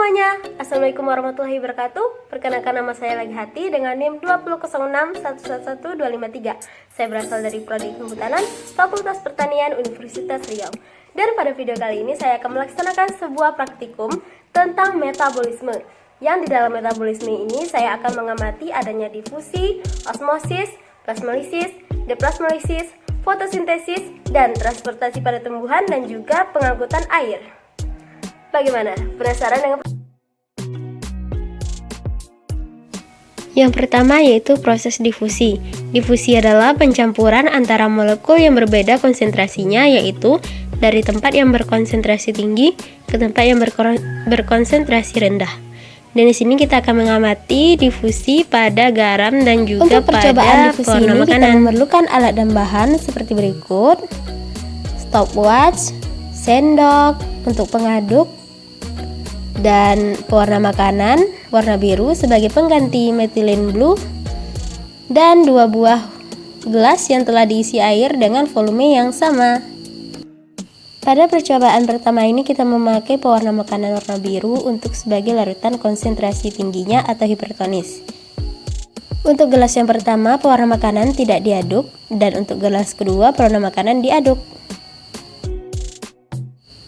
semuanya, Assalamualaikum warahmatullahi wabarakatuh. Perkenalkan, nama saya Lagi Hati dengan NIM 200611253. Saya berasal dari Prodi Kehutanan, Fakultas Pertanian, Universitas Riau. Dan pada video kali ini saya akan melaksanakan sebuah praktikum tentang metabolisme. Yang di dalam metabolisme ini saya akan mengamati adanya difusi, osmosis, plasmolisis, deplasmolisis, fotosintesis, dan transportasi pada tumbuhan dan juga pengangkutan air. Bagaimana? Penasaran dengan? Yang pertama yaitu proses difusi. Difusi adalah pencampuran antara molekul yang berbeda konsentrasinya, yaitu dari tempat yang berkonsentrasi tinggi ke tempat yang berkonsentrasi rendah. Dan di sini kita akan mengamati difusi pada garam dan juga untuk percobaan difusi pewarna ini makanan. kita memerlukan alat dan bahan seperti berikut: stopwatch, sendok untuk pengaduk, dan pewarna makanan warna biru sebagai pengganti methylene blue, dan 2 buah gelas yang telah diisi air dengan volume yang sama. Pada percobaan pertama ini kita memakai pewarna makanan warna biru untuk sebagai larutan konsentrasi tingginya atau hipertonis. Untuk gelas yang pertama pewarna makanan tidak diaduk, dan untuk gelas kedua pewarna makanan diaduk.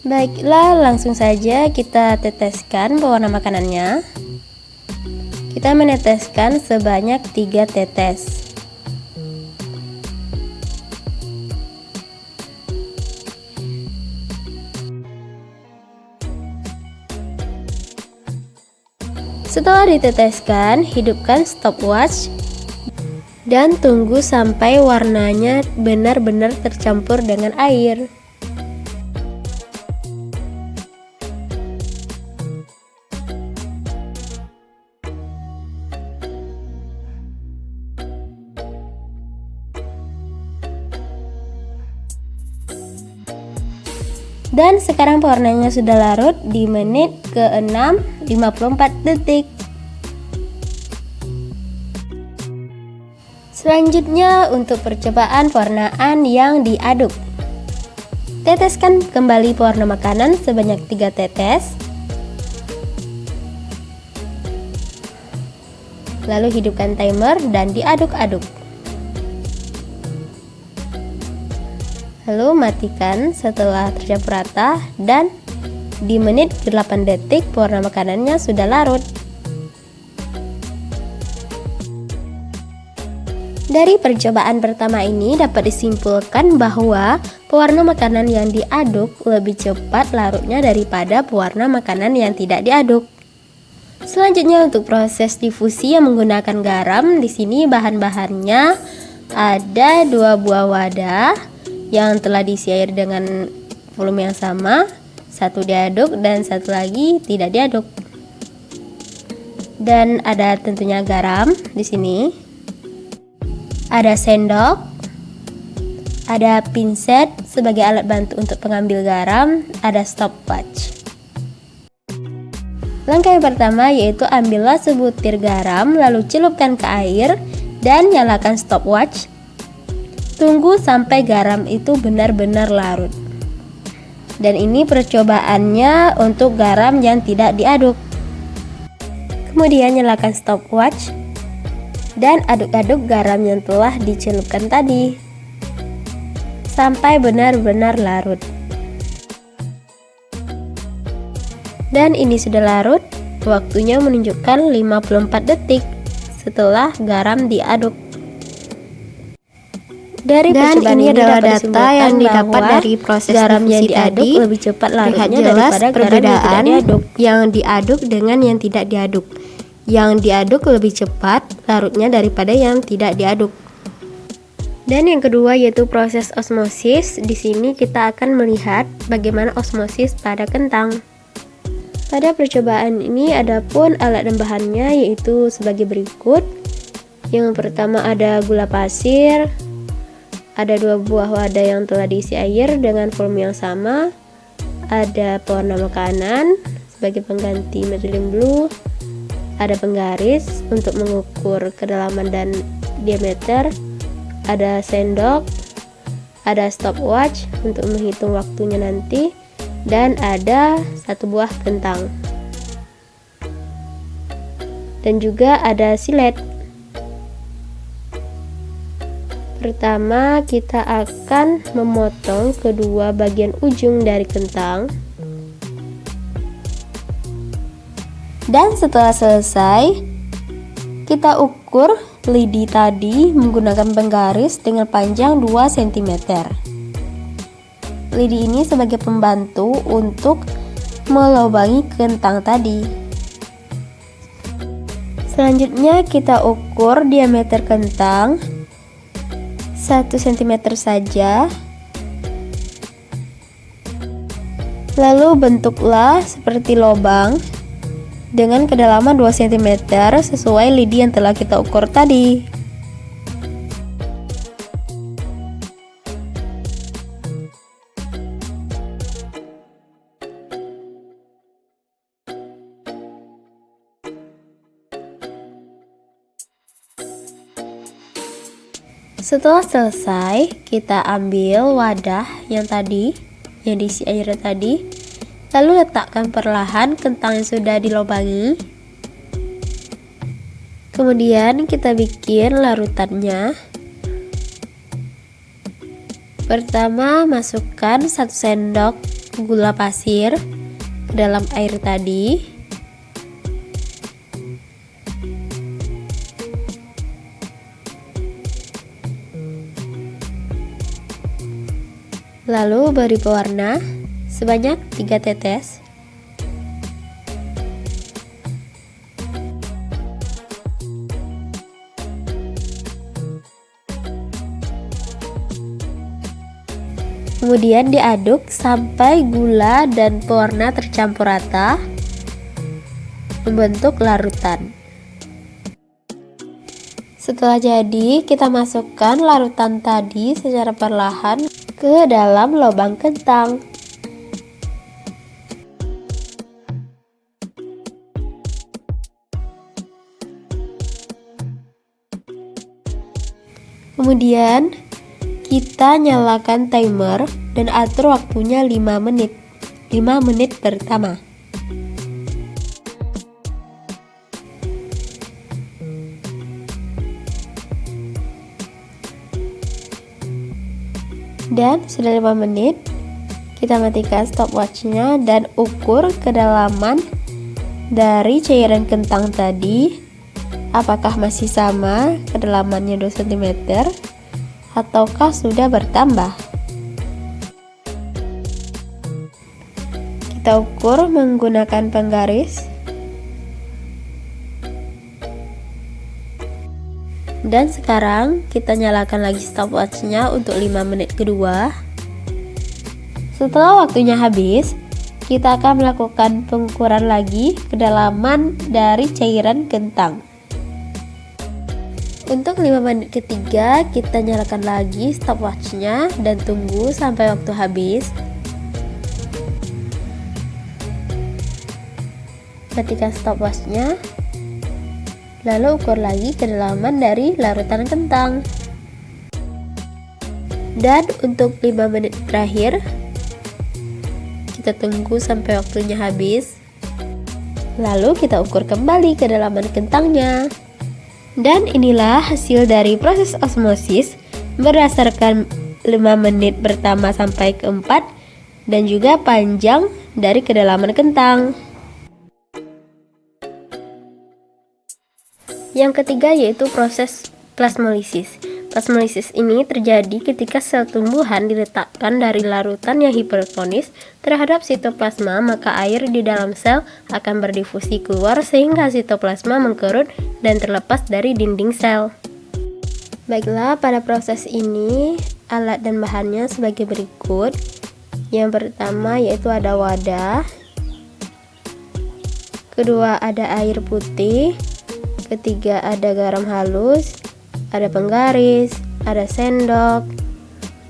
Baiklah, langsung saja kita teteskan pewarna makanannya. Kita meneteskan sebanyak 3 tetes. Setelah diteteskan, hidupkan stopwatch dan tunggu sampai warnanya benar-benar tercampur dengan air. Dan sekarang pewarnanya sudah larut di menit ke-6 54 detik. Selanjutnya untuk percobaan pewarnaan yang diaduk. Teteskan kembali pewarna makanan sebanyak 3 tetes. Lalu hidupkan timer dan diaduk-aduk. Lalu matikan setelah tercampur rata, dan di menit ke-8 detik pewarna makanannya sudah larut. Dari percobaan pertama ini dapat disimpulkan bahwa pewarna makanan yang diaduk lebih cepat larutnya daripada pewarna makanan yang tidak diaduk. Selanjutnya untuk proses difusi yang menggunakan garam, di sini bahan-bahannya ada 2 buah wadah yang telah diisi air dengan volume yang sama, 1 diaduk dan 1 lagi tidak diaduk. Dan ada tentunya garam di sini. Ada sendok, ada pinset sebagai alat bantu untuk pengambil garam, ada stopwatch. Langkah yang pertama yaitu ambillah sebutir garam, lalu celupkan ke air dan nyalakan stopwatch. Tunggu sampai garam itu benar-benar larut. Dan ini percobaannya untuk garam yang tidak diaduk. Kemudian nyalakan stopwatch dan aduk-aduk garam yang telah dicelupkan tadi sampai benar-benar larut. Dan ini sudah larut. Waktunya menunjukkan 54 detik setelah garam diaduk. Dari percobaan ini adalah data yang didapat dari proses garam yang diaduk lebih cepat larutnya daripada garam yang tidak diaduk. Yang diaduk dengan yang tidak diaduk. Yang diaduk lebih cepat larutnya daripada yang tidak diaduk. Dan yang kedua yaitu proses osmosis. Di sini kita akan melihat bagaimana osmosis pada kentang. Pada percobaan ini adapun alat dan bahannya yaitu sebagai berikut. Yang pertama ada gula pasir. Ada 2 buah wadah yang telah diisi air dengan volume yang sama. Ada pewarna makanan sebagai pengganti methylene blue. Ada penggaris untuk mengukur kedalaman dan diameter. Ada sendok. Ada stopwatch untuk menghitung waktunya nanti. Dan ada 1 buah kentang. dan juga ada silet. Pertama, kita akan memotong kedua bagian ujung dari kentang. Dan setelah selesai, kita ukur lidi tadi menggunakan penggaris dengan panjang 2 cm. Lidi ini sebagai pembantu untuk melubangi kentang tadi. Selanjutnya kita ukur diameter kentang 1 cm saja. Lalu bentuklah seperti lubang dengan kedalaman 2 cm sesuai lidi yang telah kita ukur tadi. Setelah selesai, kita ambil wadah yang diisi air tadi, lalu letakkan perlahan kentang yang sudah dilubangi. Kemudian kita bikin larutannya. Pertama, masukkan 1 sendok gula pasir ke dalam air tadi. Lalu beri pewarna sebanyak 3 tetes. Kemudian diaduk sampai gula dan pewarna tercampur rata, membentuk larutan. Setelah jadi, kita masukkan larutan tadi secara perlahan ke dalam lubang kentang. Kemudian kita nyalakan timer dan atur waktunya 5 menit. 5 menit pertama. Dan sudah 5 menit, kita matikan stopwatchnya dan ukur kedalaman dari cairan kentang tadi. Apakah masih sama kedalamannya 2 cm ataukah sudah bertambah? Kita ukur menggunakan penggaris. Dan sekarang kita nyalakan lagi stopwatchnya untuk 5 menit kedua. Setelah waktunya habis, kita akan melakukan pengukuran lagi kedalaman dari cairan kentang. Untuk 5 menit ketiga, kita nyalakan lagi stopwatchnya dan tunggu sampai waktu habis. Matikan stopwatchnya. Lalu ukur lagi kedalaman dari larutan kentang. Dan untuk 5 menit terakhir, kita tunggu sampai waktunya habis. Lalu kita ukur kembali kedalaman kentangnya. Dan inilah hasil dari proses osmosis berdasarkan 5 menit pertama sampai keempat dan juga panjang dari kedalaman kentang. Yang ketiga yaitu proses plasmolisis. Plasmolisis ini terjadi ketika sel tumbuhan diletakkan dari larutan yang hipertonis terhadap sitoplasma, maka air di dalam sel akan berdifusi keluar sehingga sitoplasma mengkerut dan terlepas dari dinding sel. Baiklah, pada proses ini alat dan bahannya sebagai berikut. Yang pertama yaitu ada wadah. Kedua ada air putih. Ketiga ada garam halus, ada penggaris, ada sendok,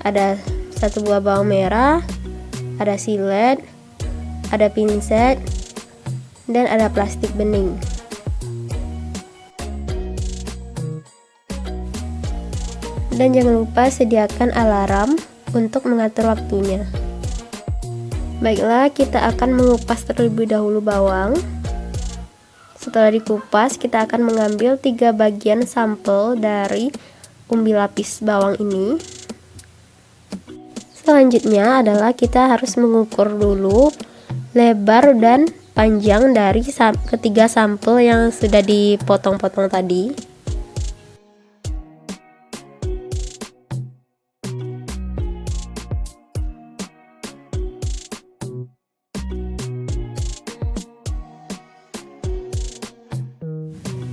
ada 1 buah bawang merah, ada silet, ada pinset, dan ada plastik bening. Dan jangan lupa sediakan alarm untuk mengatur waktunya. Baiklah, kita akan mengupas terlebih dahulu bawang Setelah dikupas, kita akan mengambil 3 bagian sampel dari umbi lapis bawang ini. Selanjutnya adalah kita harus mengukur dulu lebar dan panjang dari ketiga sampel yang sudah dipotong-potong tadi.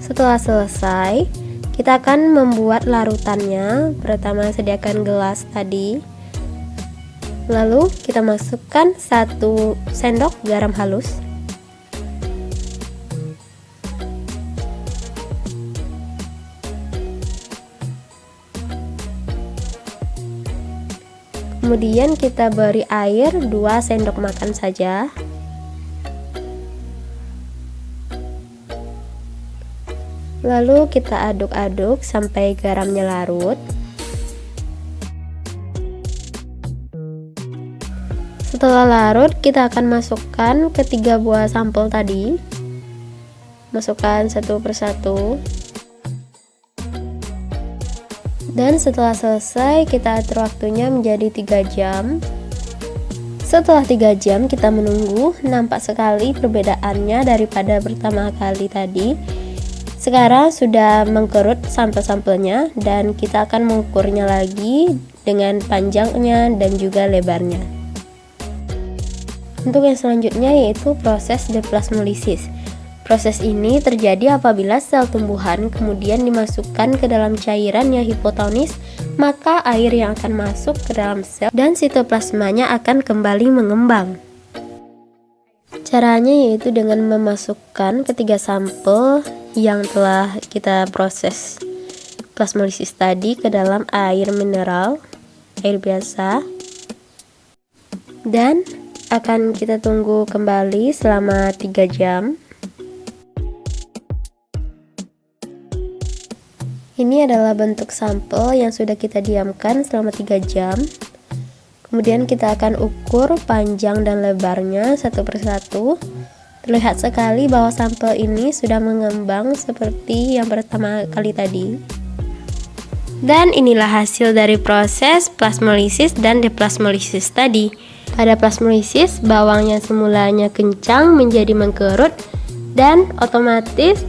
Setelah selesai, kita akan membuat larutannya. Pertama, sediakan gelas tadi. Lalu kita masukkan 1 sendok garam halus. Kemudian kita beri air 2 sendok makan saja. Lalu kita aduk-aduk sampai garamnya larut. Setelah larut, kita akan masukkan ke 3 buah sampel tadi. Masukkan satu persatu. Dan setelah selesai, kita atur waktunya menjadi 3 jam. Setelah 3 jam kita menunggu, nampak sekali perbedaannya daripada pertama kali tadi. Sekarang sudah mengkerut sampel-sampelnya dan kita akan mengukurnya lagi dengan panjangnya dan juga lebarnya. Untuk yang selanjutnya yaitu proses deplasmolisis. Proses ini terjadi apabila sel tumbuhan kemudian dimasukkan ke dalam cairan yang hipotonis, maka air yang akan masuk ke dalam sel dan sitoplasmanya akan kembali mengembang. Caranya yaitu dengan memasukkan ketiga sampel yang telah kita proses plasmolisis tadi ke dalam air mineral, air biasa, dan akan kita tunggu kembali selama 3 jam. Ini adalah bentuk sampel yang sudah kita diamkan selama 3 jam. Kemudian kita akan ukur panjang dan lebarnya satu persatu. Terlihat sekali bahwa sampel ini sudah mengembang seperti yang pertama kali tadi. Dan inilah hasil dari proses plasmolisis dan deplasmolisis tadi. Pada plasmolisis, bawang yang semulanya kencang menjadi mengkerut dan otomatis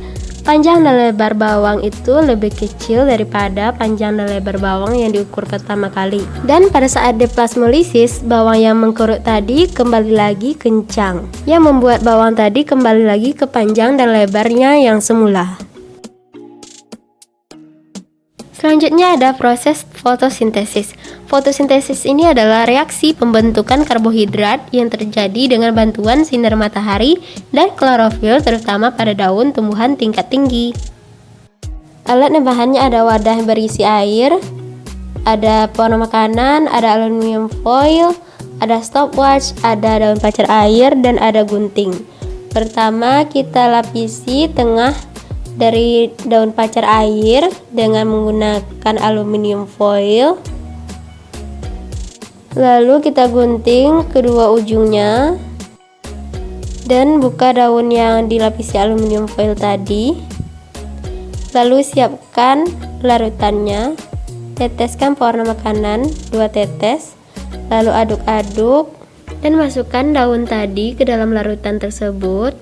panjang dan lebar bawang itu lebih kecil daripada panjang dan lebar bawang yang diukur pertama kali. Dan pada saat deplasmolisis, bawang yang mengkerut tadi kembali lagi kencang, yang membuat bawang tadi kembali lagi ke panjang dan lebarnya yang semula. Selanjutnya ada proses fotosintesis. Fotosintesis ini adalah reaksi pembentukan karbohidrat yang terjadi dengan bantuan sinar matahari dan klorofil, terutama pada daun tumbuhan tingkat tinggi. Alat dan bahannya ada wadah berisi air, ada pewarna makanan, ada aluminium foil, ada stopwatch, ada daun pacar air, dan ada gunting. Pertama, kita lapisi tengah dari daun pacar air dengan menggunakan aluminium foil. Lalu kita gunting kedua ujungnya dan buka daun yang dilapisi aluminium foil tadi. Lalu siapkan larutannya. Teteskan pewarna makanan 2 tetes. Lalu aduk-aduk dan masukkan daun tadi ke dalam larutan tersebut.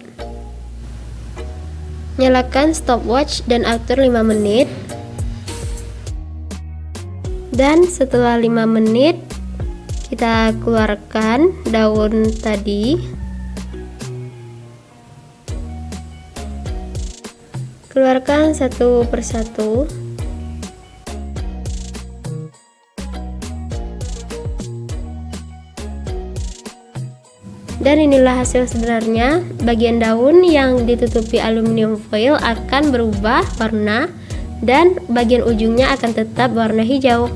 Nyalakan stopwatch dan atur 5 menit. Dan setelah 5 menit kita keluarkan daun tadi. Keluarkan satu persatu. Dan inilah hasil sebenarnya. Bagian daun yang ditutupi aluminium foil akan berubah warna dan bagian ujungnya akan tetap warna hijau.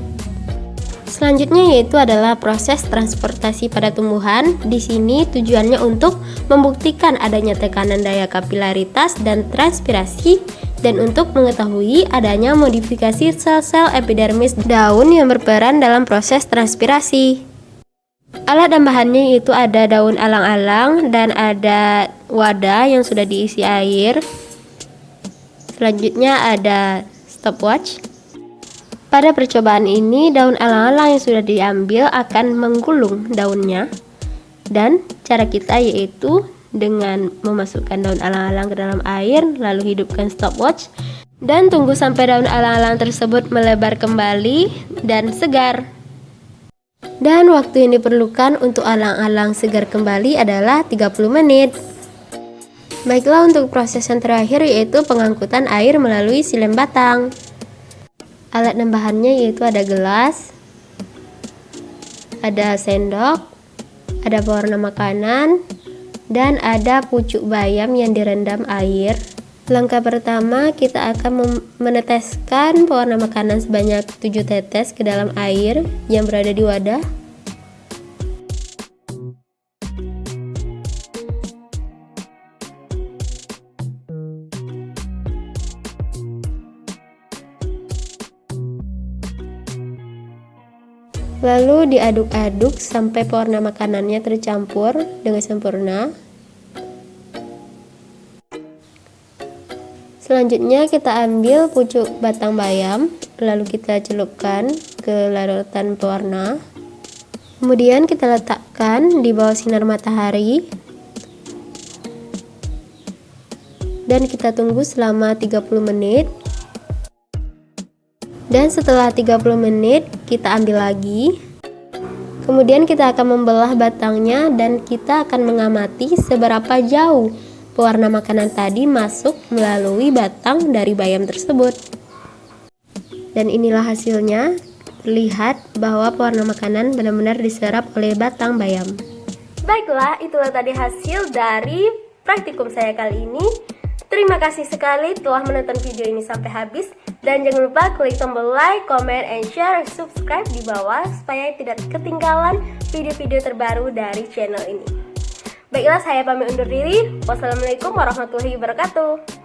Selanjutnya yaitu adalah proses transportasi pada tumbuhan. Di sini tujuannya untuk membuktikan adanya tekanan daya kapilaritas dan transpirasi, dan untuk mengetahui adanya modifikasi sel-sel epidermis daun yang berperan dalam proses transpirasi. Alat dan bahannya itu ada daun alang-alang dan ada wadah yang sudah diisi air. Selanjutnya ada stopwatch. Pada percobaan ini, daun alang-alang yang sudah diambil akan menggulung daunnya. Dan cara kita yaitu dengan memasukkan daun alang-alang ke dalam air, lalu hidupkan stopwatch, dan tunggu sampai daun alang-alang tersebut melebar kembali dan segar. Dan waktu yang diperlukan untuk alang-alang segar kembali adalah 30 menit. Baiklah, untuk proses yang terakhir yaitu pengangkutan air melalui silem batang. Alat dan bahannya yaitu ada gelas, ada sendok, ada pewarna makanan, dan ada pucuk bayam yang direndam air. Langkah pertama, kita akan meneteskan pewarna makanan sebanyak 7 tetes ke dalam air yang berada di wadah. Lalu diaduk-aduk sampai pewarna makanannya tercampur dengan sempurna. Selanjutnya kita ambil pucuk batang bayam, lalu kita celupkan ke larutan pewarna. Kemudian kita letakkan di bawah sinar matahari. Dan kita tunggu selama 30 menit. Dan setelah 30 menit kita ambil lagi. Kemudian kita akan membelah batangnya dan kita akan mengamati seberapa jauh pewarna makanan tadi masuk melalui batang dari bayam tersebut. Dan inilah hasilnya. Terlihat bahwa pewarna makanan benar-benar diserap oleh batang bayam. Baiklah, itulah tadi hasil dari praktikum saya kali ini. Terima kasih sekali telah menonton video ini sampai habis. Dan jangan lupa klik tombol like, comment, and share, subscribe di bawah supaya tidak ketinggalan video-video terbaru dari channel ini. Baiklah, saya pamit undur diri. Wassalamualaikum warahmatullahi wabarakatuh.